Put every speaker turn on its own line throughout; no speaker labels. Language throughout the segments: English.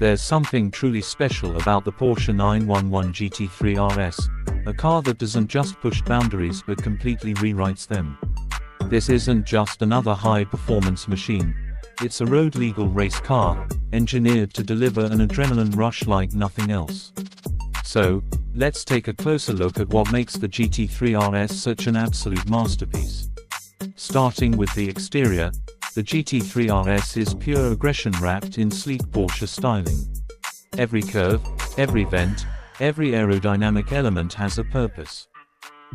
There's something truly special about the Porsche 911 GT3 RS, a car that doesn't just push boundaries but completely rewrites them. This isn't just another high-performance machine. It's a road-legal race car, engineered to deliver an adrenaline rush like nothing else. So, let's take a closer look at what makes the GT3 RS such an absolute masterpiece. Starting with the exterior, the GT3 RS is pure aggression wrapped in sleek Porsche styling. Every curve, every vent, every aerodynamic element has a purpose.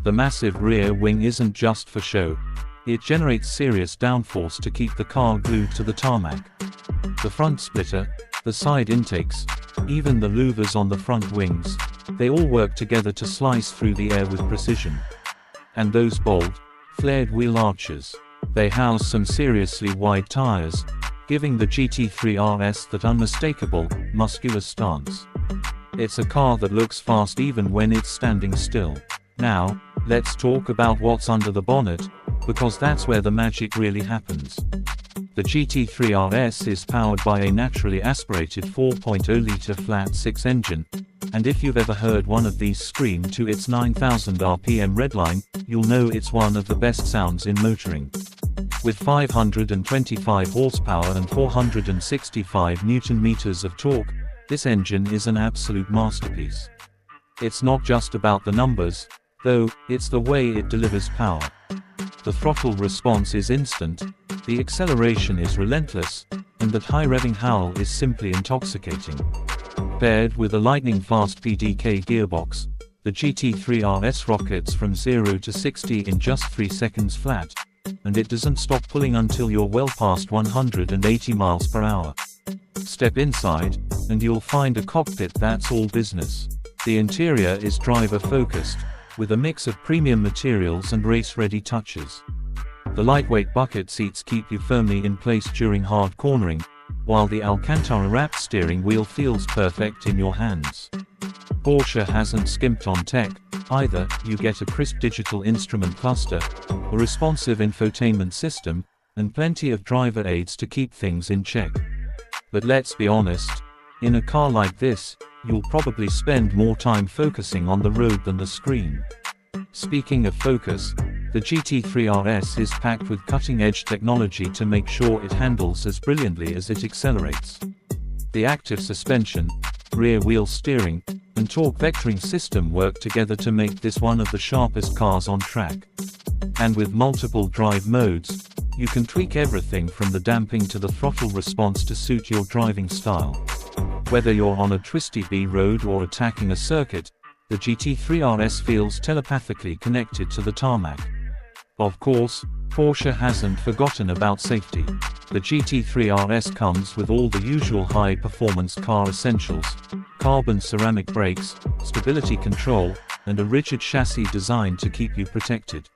The massive rear wing isn't just for show. It generates serious downforce to keep the car glued to the tarmac. The front splitter, the side intakes, even the louvers on the front wings, they all work together to slice through the air with precision. And those bold, flared wheel arches, they house some seriously wide tires, giving the GT3 RS that unmistakable, muscular stance. It's a car that looks fast even when it's standing still. Now, let's talk about what's under the bonnet, because that's where the magic really happens. The GT3 RS is powered by a naturally aspirated 4.0-litre flat-six engine, and if you've ever heard one of these scream to its 9,000 RPM redline, you'll know it's one of the best sounds in motoring. With 525 horsepower and 465 Nm of torque, this engine is an absolute masterpiece. It's not just about the numbers, though, it's the way it delivers power. The throttle response is instant, the acceleration is relentless, and that high-revving howl is simply intoxicating. Paired with a lightning-fast PDK gearbox, the GT3 RS rockets from 0 to 60 in just 3 seconds flat, and it doesn't stop pulling until you're well past 180 miles per hour. Step inside, and you'll find a cockpit that's all business. The interior is driver-focused, with a mix of premium materials and race-ready touches. The lightweight bucket seats keep you firmly in place during hard cornering, while the Alcantara-wrapped steering wheel feels perfect in your hands. Porsche hasn't skimped on tech, either. You get a crisp digital instrument cluster, a responsive infotainment system, and plenty of driver aids to keep things in check. But let's be honest, in a car like this, you'll probably spend more time focusing on the road than the screen. Speaking of focus, the GT3 RS is packed with cutting-edge technology to make sure it handles as brilliantly as it accelerates. The active suspension, rear wheel steering, and torque vectoring system work together to make this one of the sharpest cars on track. And with multiple drive modes, you can tweak everything from the damping to the throttle response to suit your driving style. Whether you're on a twisty B road or attacking a circuit, the GT3 RS feels telepathically connected to the tarmac. Of course, Porsche hasn't forgotten about safety. The GT3 RS comes with all the usual high-performance car essentials: carbon ceramic brakes, stability control, and a rigid chassis designed to keep you protected.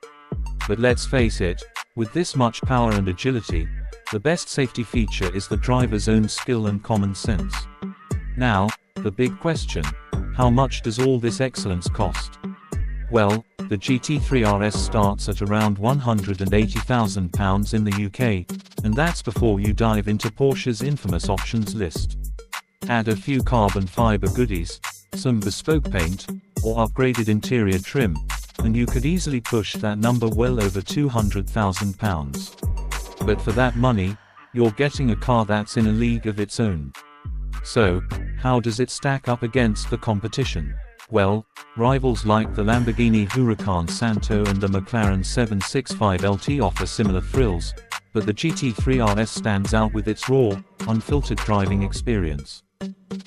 But let's face it, with this much power and agility, the best safety feature is the driver's own skill and common sense. Now, the big question: how much does all this excellence cost? Well, the GT3 RS starts at around £180,000 in the UK, and that's before you dive into Porsche's infamous options list. Add a few carbon fiber goodies, some bespoke paint, or upgraded interior trim, and you could easily push that number well over £200,000. But for that money, you're getting a car that's in a league of its own. So, how does it stack up against the competition? Well, rivals like the Lamborghini Huracan Santo and the McLaren 765 LT offer similar thrills, but the GT3 RS stands out with its raw, unfiltered driving experience.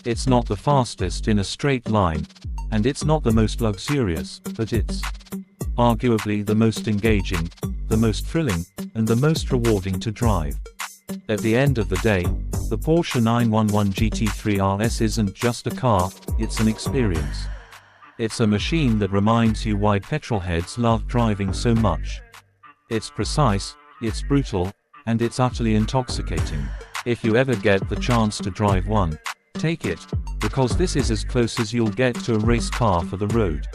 It's not the fastest in a straight line, and it's not the most luxurious, but it's arguably the most engaging, the most thrilling, and the most rewarding to drive. At the end of the day, the Porsche 911 GT3 RS isn't just a car, it's an experience. It's a machine that reminds you why petrolheads love driving so much. It's precise, it's brutal, and it's utterly intoxicating. If you ever get the chance to drive one, take it, because this is as close as you'll get to a race car for the road.